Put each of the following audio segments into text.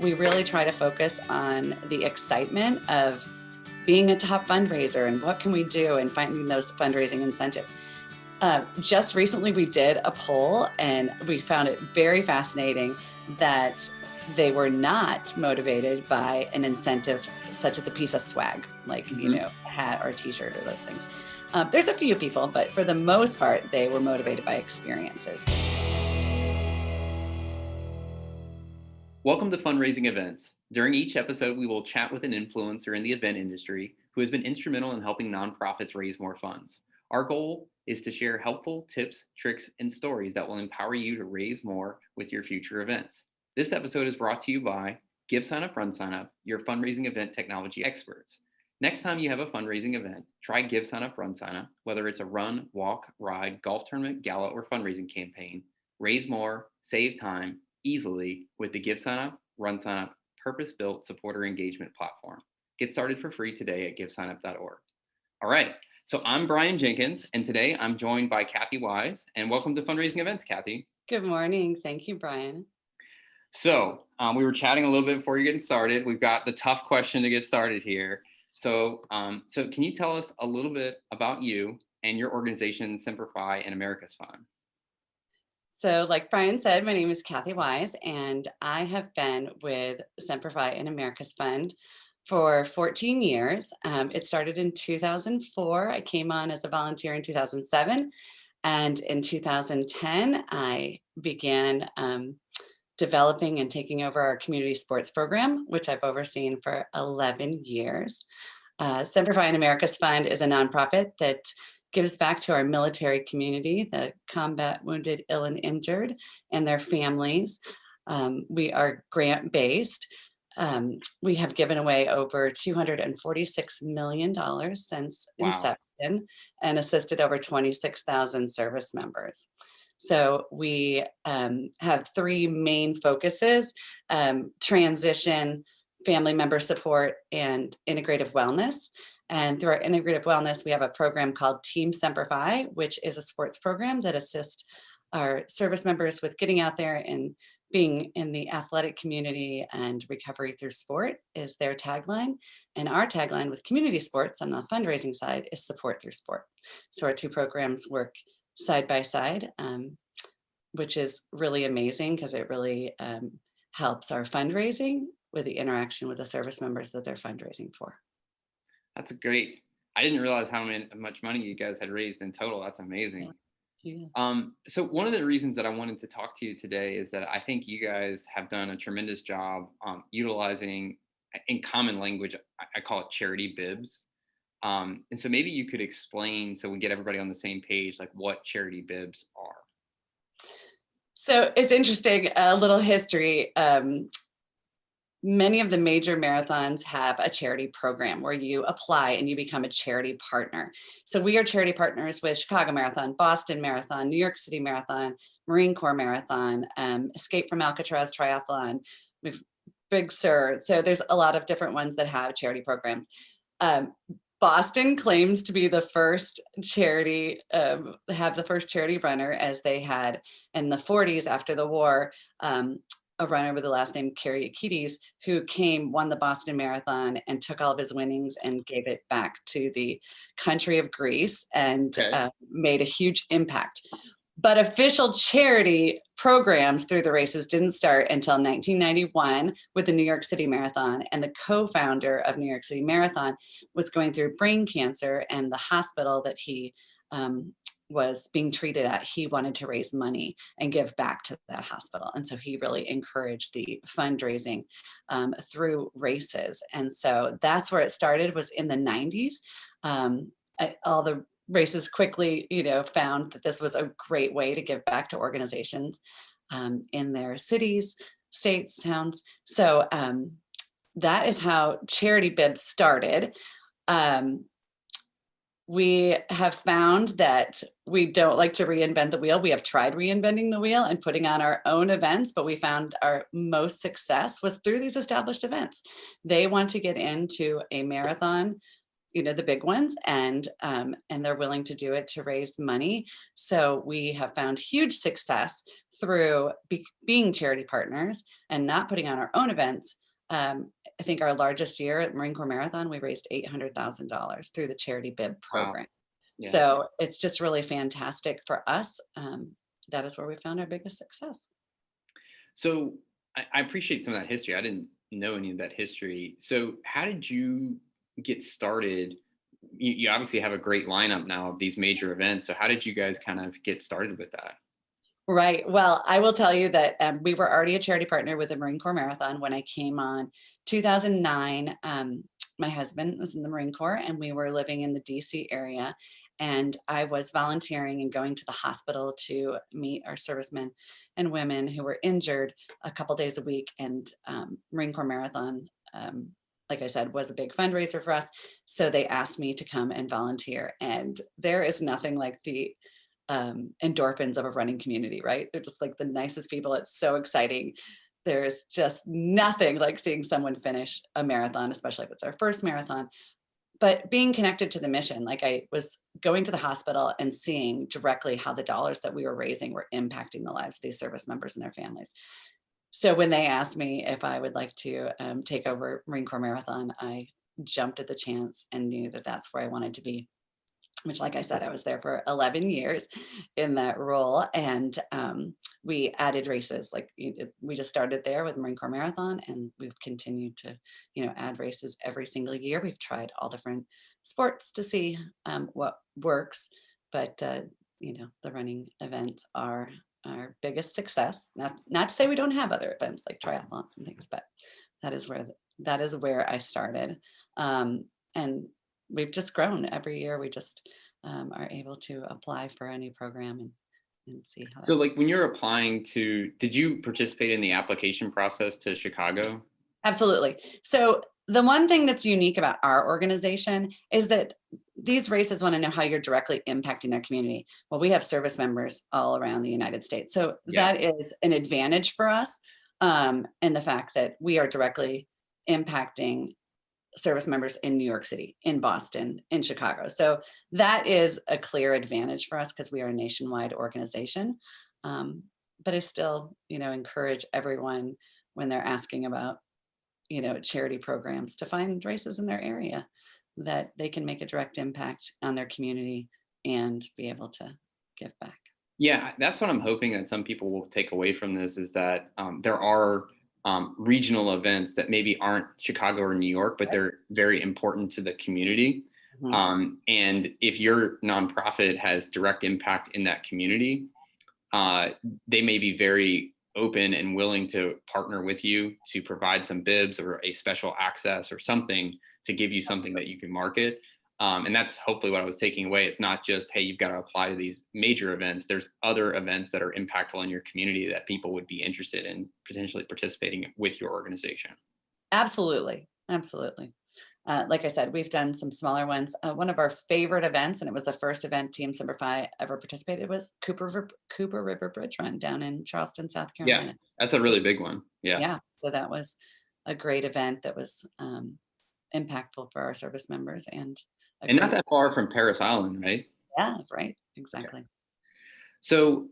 we really try to focus on the excitement of being a top fundraiser and what can we do and finding those fundraising incentives. Just recently we did a poll and we found it very fascinating that they were not motivated by an incentive such as a piece of swag, like, a hat or a t-shirt or those things. There's a few people, but for the most part, they were motivated by experiences. Welcome to Fundraising Events. During each episode, we will chat with an influencer in the event industry who has been instrumental in helping nonprofits raise more funds. Our goal is to share helpful tips, tricks, and stories that will empower you to raise more with your future events. This episode is brought to you by GiveSignup, RunSignup, your fundraising event technology experts. Next time you have a fundraising event, try GiveSignup, RunSignup, whether it's a run, walk, ride, golf tournament, gala, or fundraising campaign. Raise more, save time, easily with the GiveSignup, RunSignup, purpose-built supporter engagement platform. Get started for free today at givesignup.org. All right, so I'm Brian Jenkins, and today I'm joined by Kathy Wise, and welcome to Fundraising Events, Kathy. Good morning. Thank you, Brian. So we were chatting a little bit before you're getting started. We've got the tough question to get started here. So can you tell us a little bit about you and your organization, Semper Fi and America's Fund? So like Brian said, my name is Kathy Wise, and I have been with Semper Fi and America's Fund for 14 years. It started in 2004. I came on as a volunteer in 2007. And in 2010, I began developing and taking over our community sports program, which I've overseen for 11 years. Semper Fi and America's Fund is a nonprofit that gives back to our military community, the combat wounded, ill, and injured, and their families. We are grant-based. We have given away over $246 million since inception and assisted over 26,000 service members. So we have three main focuses: transition, family member support, and integrative wellness. And through our integrative wellness, we have a program called Team Semper Fi, which is a sports program that assists our service members with getting out there and being in the athletic community, and recovery through sport is their tagline. And our tagline with community sports on the fundraising side is support through sport. So our two programs work side by side, which is really amazing because it really helps our fundraising with the interaction with the service members that they're fundraising for. That's great. I didn't realize how much money you guys had raised in total. That's amazing. Yeah. So one of the reasons that I wanted to talk to you today is that I think you guys have done a tremendous job utilizing, in common language, I call it Charity Bibs. And so maybe you could explain, so we get everybody on the same page, like what Charity Bibs are. So it's interesting, a little history. Many of the major marathons have a charity program where you apply and you become a charity partner. So we are charity partners with Chicago Marathon, Boston Marathon, New York City Marathon, Marine Corps Marathon, Escape from Alcatraz Triathlon, we've Big Sur. So there's a lot of different ones that have charity programs. Boston claims to be the first charity, have the first charity runner, as they had in the 40s after the war, a runner with the last name Kyriakides, who won the Boston Marathon and took all of his winnings and gave it back to the country of Greece, and made a huge impact. But official charity programs through the races didn't start until 1991 with the New York City Marathon. And the co-founder of New York City Marathon was going through brain cancer, and the hospital that he was being treated at, he wanted to raise money and give back to that hospital. And so he really encouraged the fundraising through races. And so that's where it started, was in the 90s. All the races quickly, found that this was a great way to give back to organizations in their cities, states, towns. So that is how Charity Bibs started. We have found that we don't like to reinvent the wheel. We have tried reinventing the wheel and putting on our own events, but we found our most success was through these established events. They want to get into a marathon the big ones, and they're willing to do it to raise money. So we have found huge success through being charity partners and not putting on our own events. I think our largest year at Marine Corps Marathon, we raised $800,000 through the Charity Bib Wow. program. Yeah. So it's just really fantastic for us. That is where we found our biggest success. So I appreciate some of that history. I didn't know any of that history. So how did you get started? You obviously have a great lineup now of these major events. So how did you guys kind of get started with that? Right. Well, I will tell you that we were already a charity partner with the Marine Corps Marathon when I came on 2009. My husband was in the Marine Corps and we were living in the DC area. And I was volunteering and going to the hospital to meet our servicemen and women who were injured a couple days a week. And Marine Corps Marathon, like I said, was a big fundraiser for us. So they asked me to come and volunteer. And there is nothing like the endorphins of a running community, right? They're just like the nicest people. It's so exciting. There's just nothing like seeing someone finish a marathon, especially if it's our first marathon. But being connected to the mission, like I was going to the hospital and seeing directly how the dollars that we were raising were impacting the lives of these service members and their families. So when they asked me if I would like to take over Marine Corps Marathon, I jumped at the chance and knew that that's where I wanted to be. Which, like I said, I was there for 11 years in that role. And we added races. Like we just started there with Marine Corps Marathon, and we've continued to, add races every single year. We've tried all different sports to see what works. But, the running events are our biggest success. Not to say we don't have other events like triathlons and things, but that is where I started. And we've just grown every year. We just are able to apply for any program and see how. So like when you're applying did you participate in the application process to Chicago? Absolutely. So the one thing that's unique about our organization is that these races want to know how you're directly impacting their community. Well, we have service members all around the United States. So that is an advantage for us in the fact that we are directly impacting service members in New York City, in Boston, in Chicago. So that is a clear advantage for us because we are a nationwide organization. But I still, encourage everyone when they're asking about, charity programs to find races in their area that they can make a direct impact on their community and be able to give back. Yeah, that's what I'm hoping that some people will take away from this is that there are regional events that maybe aren't Chicago or New York, but they're very important to the community. Mm-hmm. And if your nonprofit has direct impact in that community, they may be very open and willing to partner with you to provide some bibs or a special access or something to give you something that you can market. And that's hopefully what I was taking away. It's not just, hey, you've got to apply to these major events. There's other events that are impactful in your community that people would be interested in potentially participating with your organization. Absolutely. Absolutely. Like I said, we've done some smaller ones. One of our favorite events, and it was the first event Team Semper Fi ever participated, was Cooper River Bridge Run down in Charleston, South Carolina. Yeah, that's a really big one. Yeah. Yeah. So that was a great event that was impactful for our service members and not that far from Paris Island, right? Yeah, right. Exactly. Yeah. So,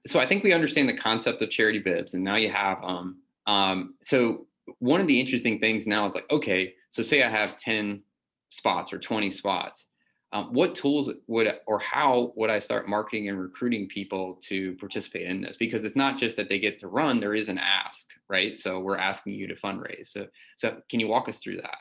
so I think we understand the concept of Charity Bibs, and now you have so one of the interesting things now is like, okay, so say I have 10 spots or 20 spots. What tools how would I start marketing and recruiting people to participate in this? Because it's not just that they get to run, there is an ask, right? So we're asking you to fundraise. So can you walk us through that?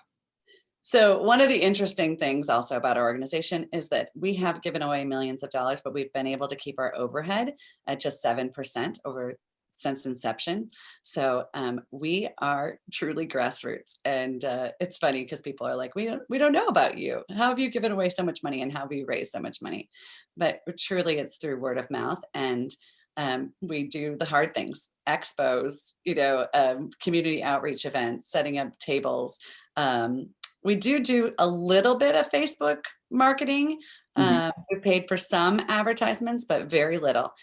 So one of the interesting things also about our organization is that we have given away millions of dollars, but we've been able to keep our overhead at just 7% since inception. So we are truly grassroots. And it's funny because people are like, we don't know about you. How have you given away so much money and how have you raised so much money? But truly it's through word of mouth. And we do the hard things, expos, community outreach events, setting up tables. We do a little bit of Facebook marketing. We paid for some advertisements, but very little.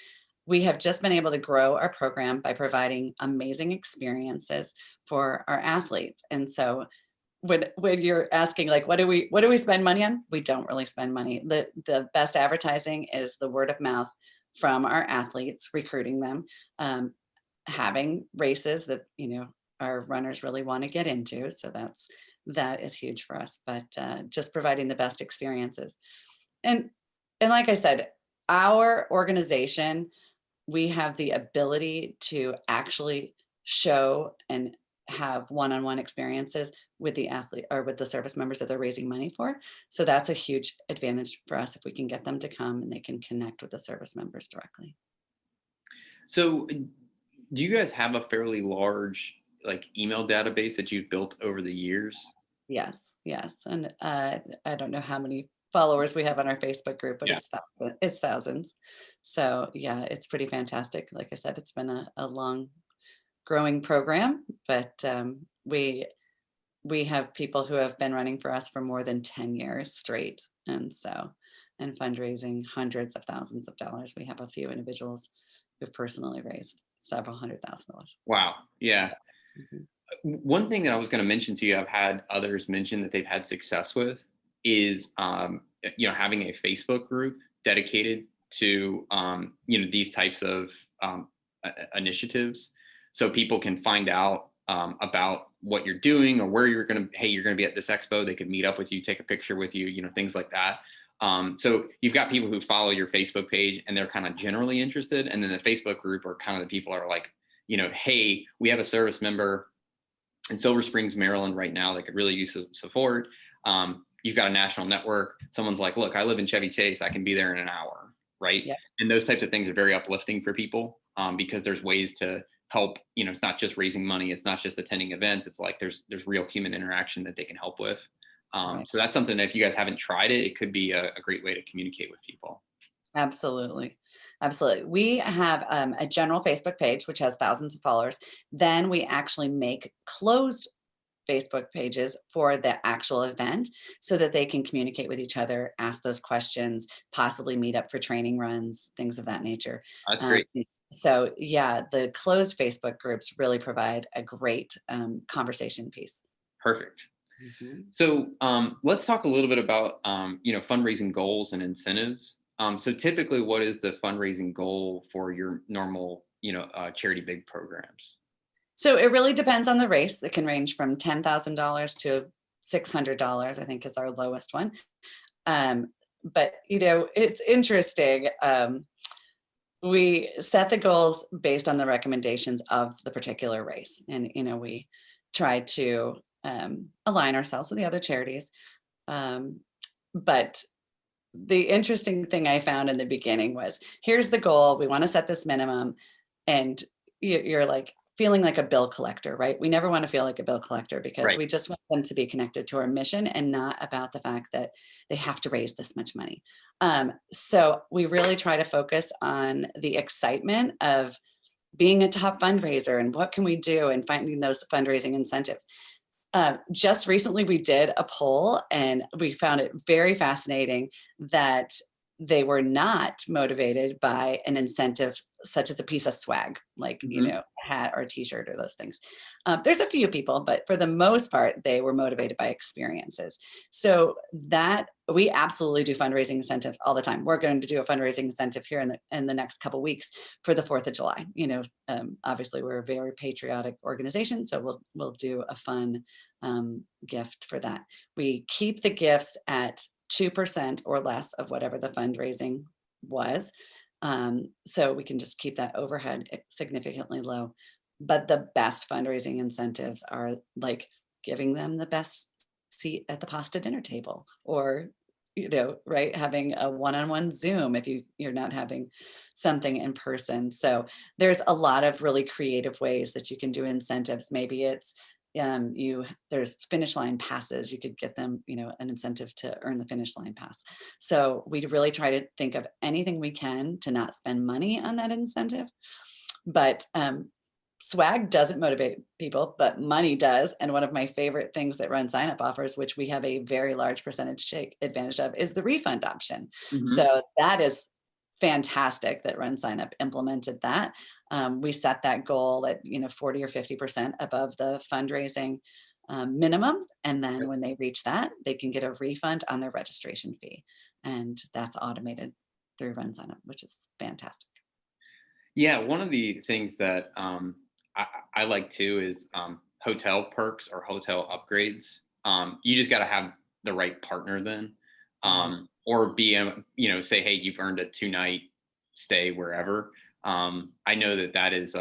We have just been able to grow our program by providing amazing experiences for our athletes. And so when you're asking like, what do we spend money on? We don't really spend money. The best advertising is the word of mouth from our athletes, recruiting them, having races that, our runners really want to get into. So that is huge for us, but just providing the best experiences. And like I said, our organization, we have the ability to actually show and have one-on-one experiences with the athlete or with the service members that they're raising money for. So that's a huge advantage for us if we can get them to come and they can connect with the service members directly. So do you guys have a fairly large like email database that you've built over the years? Yes. And I don't know how many followers we have on our Facebook group, but Yeah. it's thousands. So yeah, it's pretty fantastic. Like I said, it's been a long growing program, but we have people who have been running for us for more than 10 years straight. And fundraising hundreds of thousands of dollars. We have a few individuals who've personally raised several $100,000. Wow. Yeah. So, One thing that I was going to mention to you, I've had others mention that they've had success with is, having a Facebook group dedicated to, these types of initiatives. So people can find out about what you're doing or where you're going to be at this expo. They could meet up with you, take a picture with you, things like that. So you've got people who follow your Facebook page and they're kind of generally interested. And then the Facebook group are kind of the people are like, hey, we have a service member in Silver Springs, Maryland right now that could really use some support. You've got a national network. Someone's like, look, I live in Chevy Chase. I can be there in an hour, right? yeah. And those types of things are very uplifting for people because there's ways to help. It's not just raising money. It's not just attending events. It's like there's real human interaction that they can help with. Right. So that's something that if you guys haven't tried it, it could be a great way to communicate with people. Absolutely. We have a general Facebook page, which has thousands of followers. Then we actually make closed Facebook pages for the actual event so that they can communicate with each other, ask those questions, possibly meet up for training runs, things of that nature. That's great. So yeah, the closed Facebook groups really provide a great conversation piece. Perfect. Mhm. So let's talk a little bit about fundraising goals and incentives. So typically, what is the fundraising goal for your normal Charity Big programs? So it really depends on the race. It can range from $10,000 to $600, I think is our lowest one. But it's interesting. We set the goals based on the recommendations of the particular race. And, we try to align ourselves with the other charities. But the interesting thing I found in the beginning was, here's the goal. We want to set this minimum. And you're like feeling like a bill collector, right? We never want to feel like a bill collector because Right. we just want them to be connected to our mission and not about the fact that they have to raise this much money. So we really try to focus on the excitement of being a top fundraiser and what can we do and finding those fundraising incentives. Just recently, we did a poll and we found it very fascinating that they were not motivated by an incentive such as a piece of swag, like, a hat or a t-shirt or those things. There's a few people, but for the most part, they were motivated by experiences. So that we absolutely do fundraising incentives all the time. We're going to do a fundraising incentive here in the next couple of weeks for the 4th of July. Obviously we're a very patriotic organization, so we'll do a fun gift for that. We keep the gifts at 2% or less of whatever the fundraising was. So we can just keep that overhead significantly low. But the best fundraising incentives are like giving them the best seat at the pasta dinner table, or, right, having a one-on-one Zoom if you're not having something in person. So there's a lot of really creative ways that you can do incentives. Maybe it's there's finish line passes. You could get them, an incentive to earn the finish line pass. So we really try to think of anything we can to not spend money on that incentive. But swag doesn't motivate people, but money does. And one of my favorite things that Run Sign Up offers, which we have a very large percentage advantage of, is the refund option. So that is fantastic that Run Sign Up implemented that. We set that goal at 40 or 50% above the fundraising minimum. And then Yep. when they reach that, they can get a refund on their registration fee. And that's automated through RunSignup, which is fantastic. Yeah, one of the things that I like too is hotel perks or hotel upgrades. You just got to have the right partner then, Right. or be say, hey, you've earned a 2-night stay wherever. I know that that is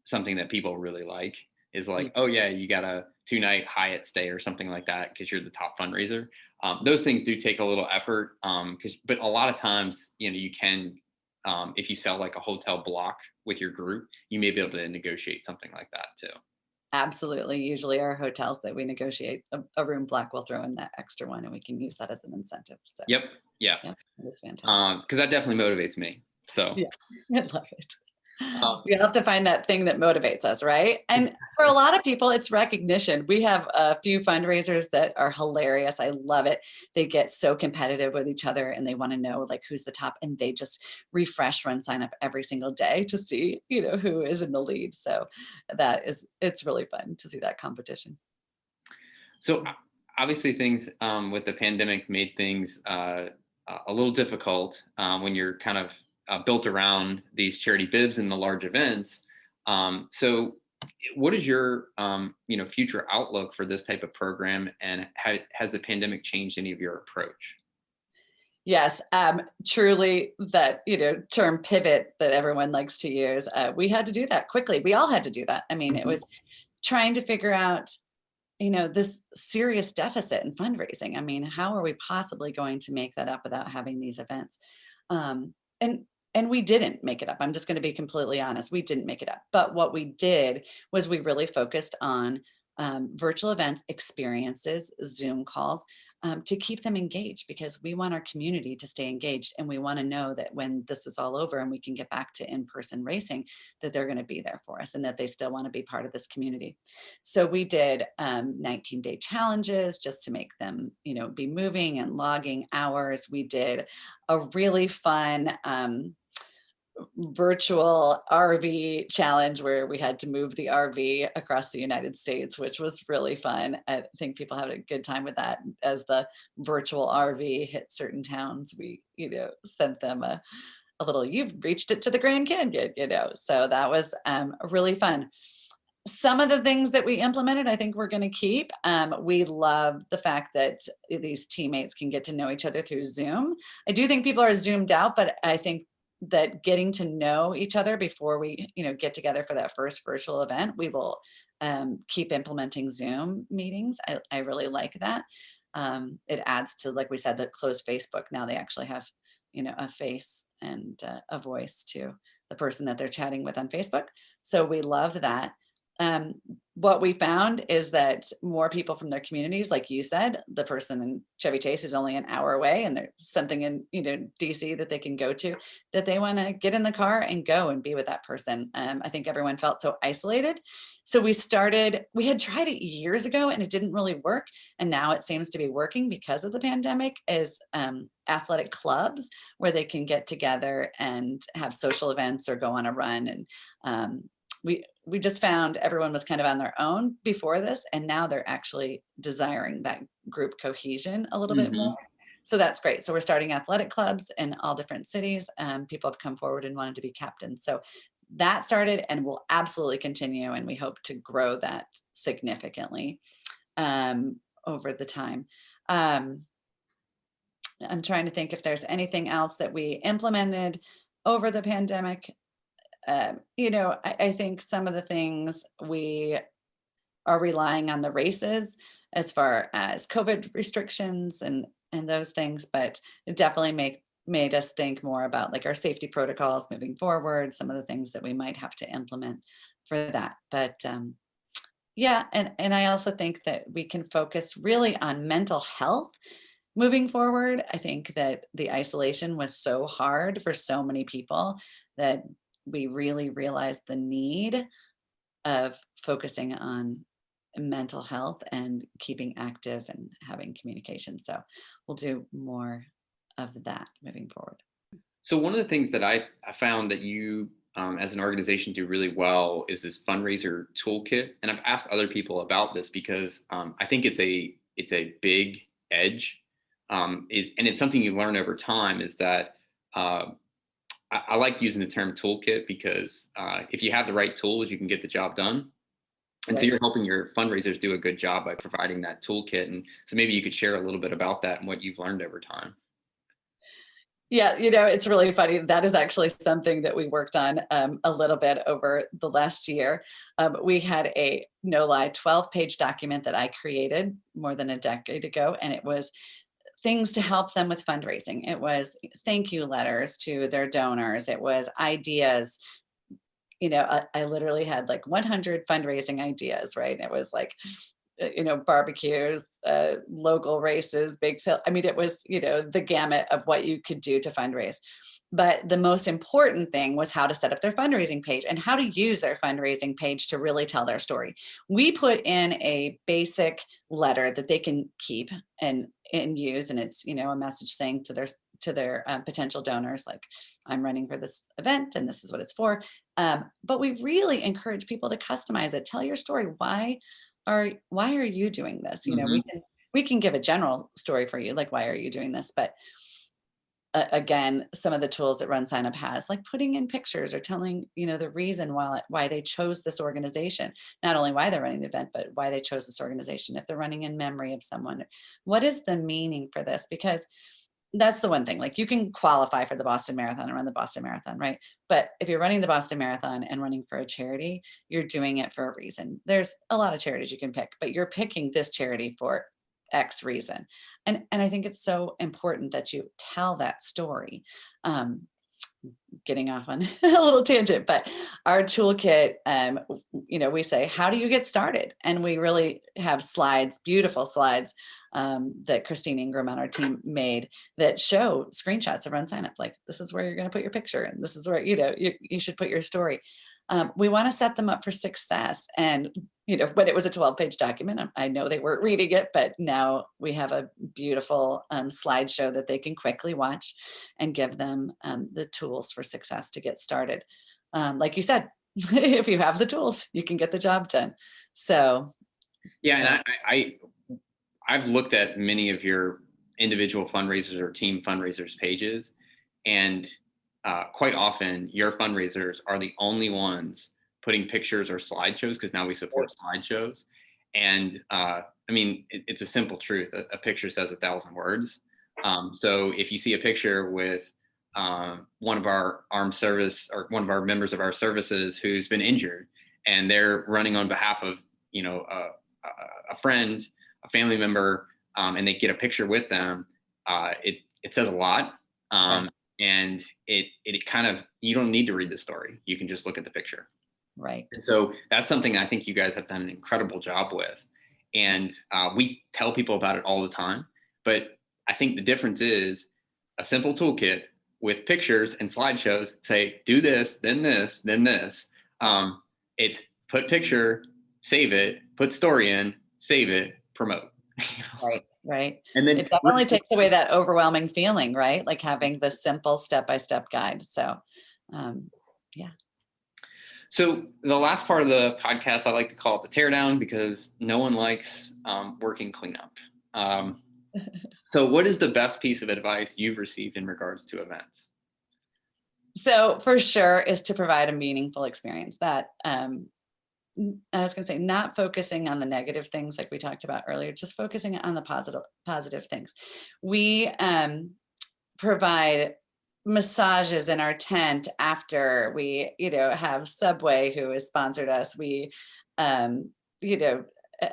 something that people really like. Is Yeah, like, oh yeah, you got a 2-night Hyatt stay or something like that because you're the top fundraiser. Those things do take a little effort, but a lot of times, you can if you sell like a hotel block with your group, you may be able to negotiate something like that too. absolutely. Usually our hotels that we negotiate a room block will throw in that extra one and we can use that as an incentive. So Yep. Yeah. yeah, it is fantastic. Because that definitely motivates me. So Yeah, I love it. um, We have to find that thing that motivates us, right? And for a exactly. lot of people, it's recognition. We have a few fundraisers that are hilarious. I love it. They get so competitive with each other and they want to know like who's the top and they just refresh run sign up every single day to see, who is in the lead. So it's really fun to see that competition. So obviously, things with the pandemic made things a little difficult when you're kind of built around these charity bibs and the large events. So, what is your future outlook for this type of program, and has the pandemic changed any of your approach? Yes, truly that, term pivot that everyone likes to use. We had to do that quickly. We all had to do that. I mean, it Mhm. was trying to figure out, this serious deficit in fundraising. I mean, how are we possibly going to make that up without having these events? Um, and and we didn't make it up. I'm just going to be completely honest. We didn't make it up. But what we did was we really focused on virtual events, experiences, Zoom calls, to keep them engaged because we want our community to stay engaged and we want to know that when this is all over and we can get back to in-person racing, that they're going to be there for us and that they still want to be part of this community. So we did 19-day challenges just to make them, be moving and logging hours. We did a really fun virtual RV challenge where we had to move the RV across the United States, which was really fun. I think people had a good time with that. As the virtual RV hit certain towns, we, sent them a little, you've reached it to the Grand Canyon, So that was really fun. Some of the things that we implemented, I think we're going to keep. We love the fact that these teammates can get to know each other through Zoom. I do think people are zoomed out, but I think that getting to know each other before we, get together for that first virtual event, we will keep implementing Zoom meetings. I really like that. It adds to, like we said, the closed Facebook. Now they actually have, a face and a voice to the person that they're chatting with on Facebook. So we love that. Um, what we found is that more people from their communities, like you said, the person in Chevy Chase is only an hour away and there's something in, DC that they can go to, that they want to get in the car and go and be with that person. I think everyone felt so isolated. So we had tried it years ago and it didn't really work. And now it seems to be working because of the pandemic is athletic clubs where they can get together and have social events or go on a run. And we just found everyone was kind of on their own before this, and now they're actually desiring that group cohesion a little bit more. Mhm. So that's great. So we're starting athletic clubs in all different cities. People have come forward and wanted to be captains. So that started and will absolutely continue, and we hope to grow that significantly over the time. Um, I'm trying to think if there's anything else that we implemented over the pandemic. I think some of the things we are relying on the races as far as COVID restrictions and those things, but it definitely made us think more about like our safety protocols moving forward, some of the things that we might have to implement for that. But yeah, and I also think that we can focus really on mental health moving forward. I think that the isolation was so hard for so many people that we really realized the need of focusing on mental health and keeping active and having communication. So we'll do more of that moving forward. So one of the things that I found that you as an organization do really well is this fundraiser toolkit. And I've asked other people about this because I think it's a big edge, and it's something you learn over time, is that I like using the term toolkit because if you have the right tools, you can get the job done. And so Right. you're helping your fundraisers do a good job by providing that toolkit. And so maybe you could share a little bit about that and what you've learned over time. Yeah, it's really funny. That is actually something that we worked on a little bit over the last year. We had a, no lie, 12-page document that I created more than a decade ago, and it was things to help them with fundraising. It was thank you letters to their donors. It was ideas. I literally had like 100 fundraising ideas, right? It was like, barbecues, local races, big sale. I mean, it was, the gamut of what you could do to fundraise. But the most important thing was how to set up their fundraising page and how to use their fundraising page to really tell their story. We put in a basic letter that they can keep and use, and it's a message saying to their potential donors, like, I'm running for this event and this is what it's for. But we really encourage people to customize it. Tell your story. Why are you doing this? Mhm. We can give a general story for you, like, why are you doing this? But again, some of the tools that RunSignup has, like putting in pictures or telling, the reason why they chose this organization, not only why they're running the event, but why they chose this organization. If they're running in memory of someone, what is the meaning for this? Because that's the one thing, like, you can qualify for the Boston Marathon and run the Boston Marathon, right? But if you're running the Boston Marathon and running for a charity, you're doing it for a reason. There's a lot of charities you can pick, but you're picking this charity for X reason. And I think it's so important that you tell that story. Um, Getting off on a little tangent, but our toolkit, we say, how do you get started? And we really have slides, beautiful slides, that Christine Ingram on our team made that show screenshots of RunSignup. Like, this is where you're going to put your picture, and this is where, you should put your story. We want to set them up for success. And, when it was a 12-page document, I know they weren't reading it, but now we have a beautiful slideshow that they can quickly watch and give them the tools for success to get started. Like you said, if you have the tools, you can get the job done. So, Yeah, and I've looked at many of your individual fundraisers or team fundraisers pages, and quite often your fundraisers are the only ones putting pictures or slideshows, because now we support slideshows. And I mean, it's a simple truth. A picture says 1,000 words. So if you see a picture with one of our armed service or one of our members of our services who's been injured, and they're running on behalf of, a friend, a family member, and they get a picture with them, it says a lot. right, And it kind of, you don't need to read the story. You can just look at the picture. right. And so that's something I think you guys have done an incredible job with. And we tell people about it all the time. But I think the difference is a simple toolkit with pictures and slideshows say, do this, then this, then this. It's put picture, save it, put story in, save it, promote. Right, right. And then It definitely takes away that overwhelming feeling, right? Like having the simple step-by-step guide. So, yeah. So the last part of the podcast, I like to call it the teardown, because no one likes working cleanup. So what is the best piece of advice you've received in regards to events? So for sure is to provide a meaningful experience that, I was going to say, not focusing on the negative things like we talked about earlier, just focusing on the positive things. We provide massages in our tent after we, have Subway, who has sponsored us. We, you know,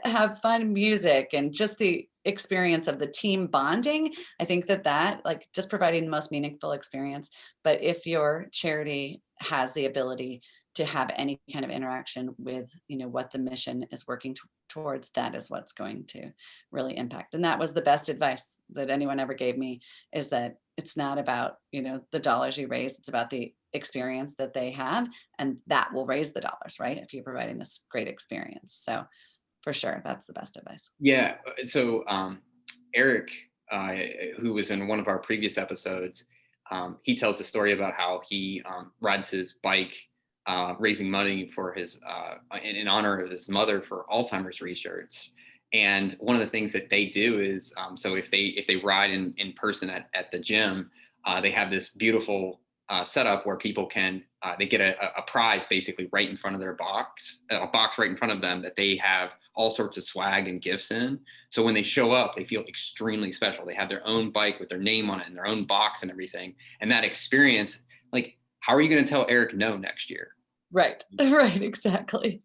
have fun music and just the experience of the team bonding. I think that like just providing the most meaningful experience. But if your charity has the ability to have any kind of interaction with, what the mission is working towards, that is what's going to really impact. And that was the best advice that anyone ever gave me, is that it's not about, the dollars you raise, it's about the experience that they have, and that will raise the dollars, right? If you're providing this great experience. So for sure, that's the best advice. Yeah. So Eric, who was in one of our previous episodes, he tells the story about how he rides his bike raising money for his in honor of his mother for Alzheimer's research. And one of the things that they do is, so if they ride in person at the gym, they have this beautiful setup where people can they get a prize basically right in front of their box, a box right in front of them that they have all sorts of swag and gifts in. So when they show up, they feel extremely special. They have their own bike with their name on it and their own box and everything. And that experience, like, how are you going to tell Eric no next year? Right. Right. Exactly.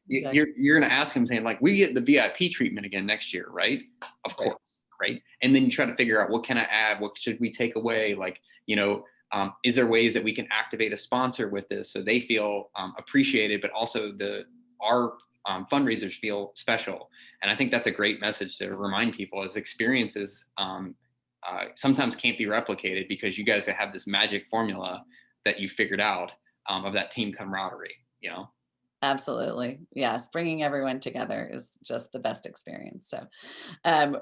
You're going to ask him saying, like, we get the VIP treatment again next year, right? Of course. Right. And then you try to figure out, what can I add? What should we take away? Like, is there ways that we can activate a sponsor with this so they feel appreciated, but also our fundraisers feel special? And I think that's a great message to remind people, as experiences sometimes can't be replicated, because you guys have this magic formula that you figured out of that team camaraderie, Absolutely. Yes. Bringing everyone together is just the best experience. So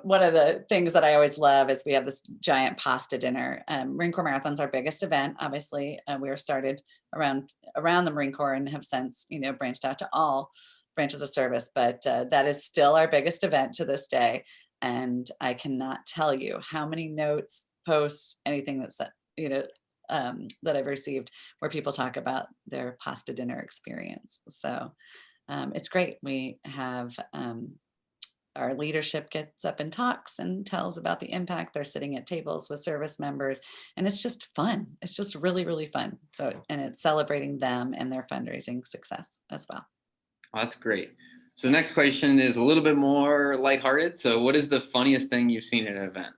one of the things that I always love is we have this giant pasta dinner. Marine Corps Marathon's our biggest event, obviously. We were started around the Marine Corps and have since, branched out to all branches of service, but that is still our biggest event to this day. And I cannot tell you how many notes, posts, anything that's, that I've received where people talk about their pasta dinner experience. So it's great. We have our leadership gets up and talks and tells about the impact. They're sitting at tables with service members, and it's just fun. It's just really, really fun. So, and it's celebrating them and their fundraising success as well. Oh, that's great. So the next question is a little bit more lighthearted. So what is the funniest thing you've seen at an event?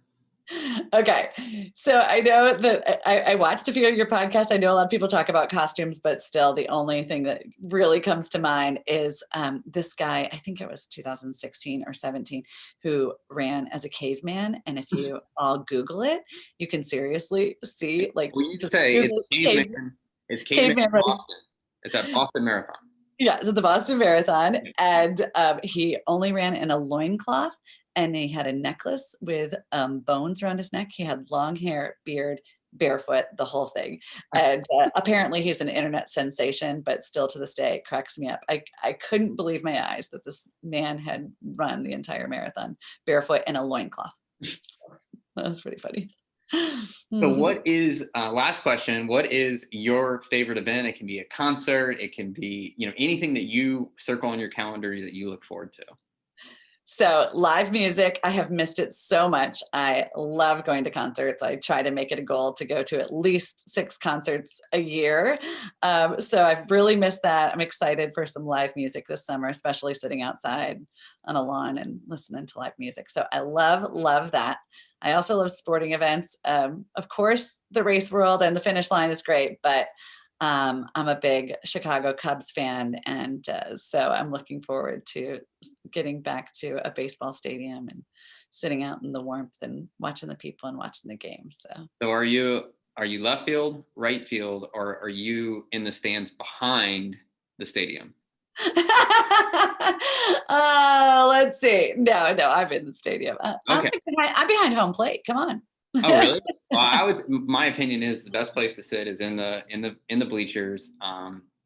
Okay. So I know that I watched a few of your podcasts. I know a lot of people talk about costumes, but still the only thing that really comes to mind is this guy, I think it was 2016 or 17, who ran as a caveman. And if you all Google it, you can seriously see, like, When you just say Google it's caveman in running. Boston. It's at Boston Marathon. Yeah, so the Boston Marathon. And he only ran in a loincloth, and he had a necklace with bones around his neck. He had long hair, beard, barefoot, the whole thing. And apparently he's an internet sensation, but still to this day, it cracks me up. I couldn't believe my eyes that this man had run the entire marathon barefoot in a loincloth. That was pretty funny. So what is, last question, what is your favorite event? It can be a concert. It can be, anything that you circle on your calendar that you look forward to. So live music, I have missed it so much. I love going to concerts. I try to make it a goal to go to at least 6 concerts a year. So I've really missed that. I'm excited for some live music this summer, especially sitting outside on a lawn and listening to live music. So I love that. I also love sporting events. Of course, the race world and the finish line is great, but I'm a big Chicago Cubs fan, and so I'm looking forward to getting back to a baseball stadium and sitting out in the warmth and watching the people and watching the game. So are you left field, right field, or are you in the stands behind the stadium? Let's see. No, I'm in the stadium. Okay. I'm behind home plate. Come on. Oh, really? Well, my opinion is the best place to sit is in the bleachers.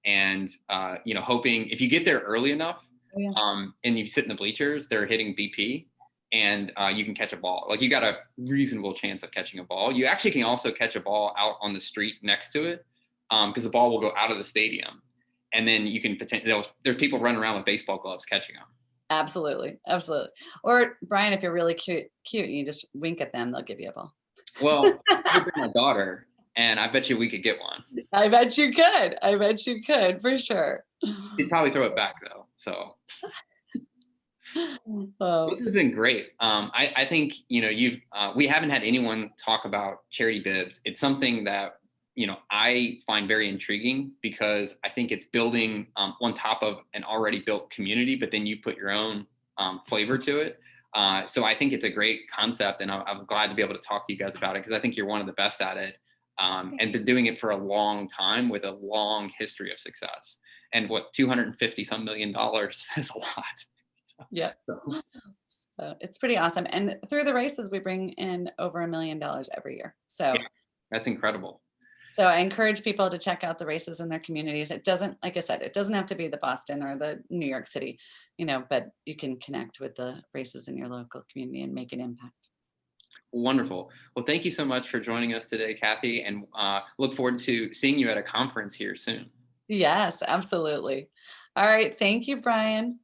And hoping if you get there early enough, and you sit in the bleachers, they're hitting BP, and you can catch a ball. Like, you got a reasonable chance of catching a ball. You actually can also catch a ball out on the street next to it, because the ball will go out of the stadium, and then you can there's people running around with baseball gloves catching them. Absolutely. Or Brian, if you're really cute, you just wink at them, they'll give you a ball. Well, I bring my daughter, and I bet you we could get one. I bet you could, for sure. She'd probably throw it back though. So this has been great. I think we haven't had anyone talk about Charity Bibs. It's something that I find very intriguing, because I think it's building on top of an already built community, but then you put your own flavor to it. So I think it's a great concept, and I'm glad to be able to talk to you guys about it, because I think you're one of the best at it, and been doing it for a long time with a long history of success. And what, $250 some million is a lot. Yeah. So it's pretty awesome. And through the races, we bring in over $1 million every year. So yeah, that's incredible. So I encourage people to check out the races in their communities. It doesn't, like I said, it doesn't have to be the Boston or the New York City, but you can connect with the races in your local community and make an impact. Wonderful. Well, thank you so much for joining us today, Kathy, and look forward to seeing you at a conference here soon. Yes, absolutely. All right. Thank you, Brian.